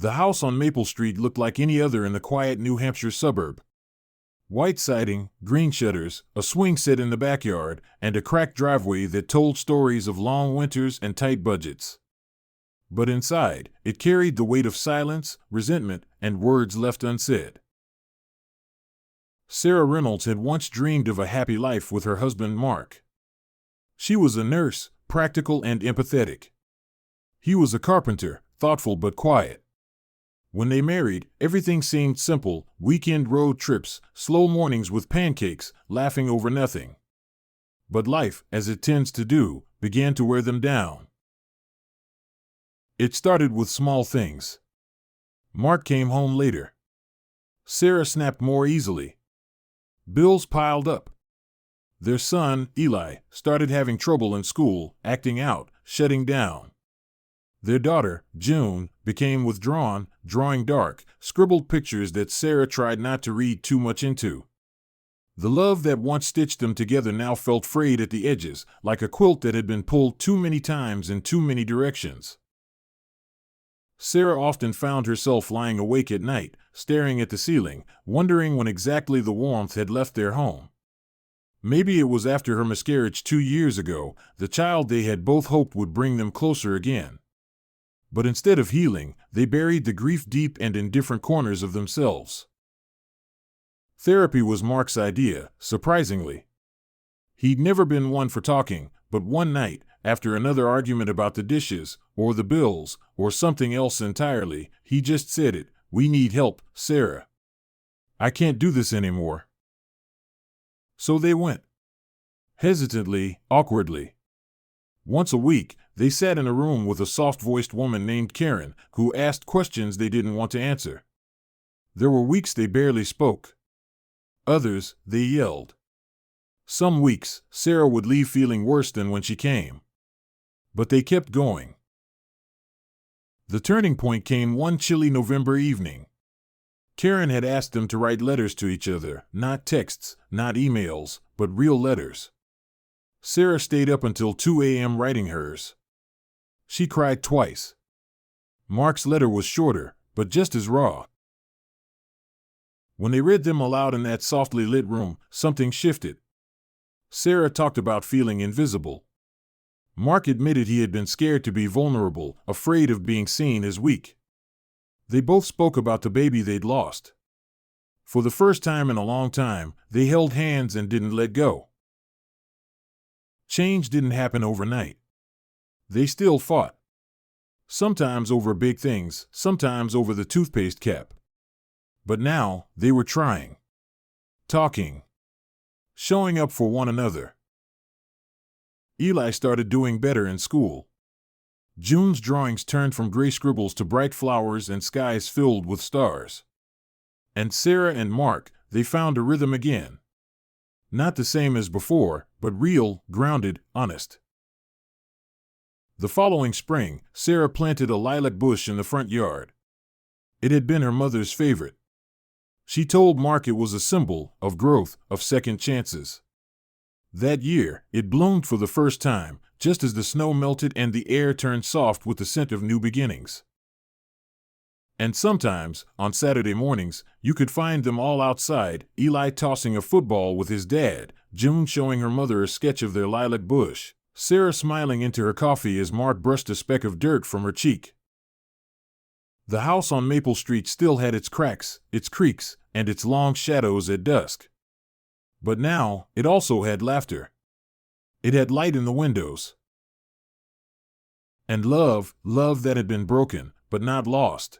The house on Maple Street looked like any other in the quiet New Hampshire suburb. White siding, green shutters, a swing set in the backyard, and a cracked driveway that told stories of long winters and tight budgets. But inside, it carried the weight of silence, resentment, and words left unsaid. Sarah Reynolds had once dreamed of a happy life with her husband Mark. She was a nurse, practical and empathetic. He was a carpenter, thoughtful but quiet. When they married, everything seemed simple: weekend road trips, slow mornings with pancakes, laughing over nothing. But life, as it tends to do, began to wear them down. It started with small things. Mark came home later. Sarah snapped more easily. Bills piled up. Their son, Eli, started having trouble in school, acting out, shutting down. Their daughter, June, became withdrawn, drawing dark, scribbled pictures that Sarah tried not to read too much into. The love that once stitched them together now felt frayed at the edges, like a quilt that had been pulled too many times in too many directions. Sarah often found herself lying awake at night, staring at the ceiling, wondering when exactly the warmth had left their home. Maybe it was after her miscarriage 2 years ago, the child they had both hoped would bring them closer again. But instead of healing, they buried the grief deep and in different corners of themselves. Therapy was Mark's idea, surprisingly. He'd never been one for talking, but one night, after another argument about the dishes, or the bills, or something else entirely, he just said it: "We need help, Sarah. I can't do this anymore." So they went. Hesitantly, awkwardly. Once a week, they sat in a room with a soft-voiced woman named Karen, who asked questions they didn't want to answer. There were weeks they barely spoke. Others, they yelled. Some weeks, Sarah would leave feeling worse than when she came. But they kept going. The turning point came one chilly November evening. Karen had asked them to write letters to each other, not texts, not emails, but real letters. Sarah stayed up until 2 a.m. writing hers. She cried twice. Mark's letter was shorter, but just as raw. When they read them aloud in that softly lit room, something shifted. Sarah talked about feeling invisible. Mark admitted he had been scared to be vulnerable, afraid of being seen as weak. They both spoke about the baby they'd lost. For the first time in a long time, they held hands and didn't let go. Change didn't happen overnight. They still fought. Sometimes over big things, sometimes over the toothpaste cap. But now, they were trying. Talking. Showing up for one another. Eli started doing better in school. June's drawings turned from gray scribbles to bright flowers and skies filled with stars. And Sarah and Mark, they found a rhythm again. Not the same as before, but real, grounded, honest. The following spring, Sarah planted a lilac bush in the front yard. It had been her mother's favorite. She told Mark it was a symbol of growth, of second chances. That year, it bloomed for the first time, just as the snow melted and the air turned soft with the scent of new beginnings. And sometimes, on Saturday mornings, you could find them all outside, Eli tossing a football with his dad, June showing her mother a sketch of their lilac bush, Sarah smiling into her coffee as Mark brushed a speck of dirt from her cheek. The house on Maple Street still had its cracks, its creaks, and its long shadows at dusk. But now, it also had laughter. It had light in the windows. And love that had been broken, but not lost.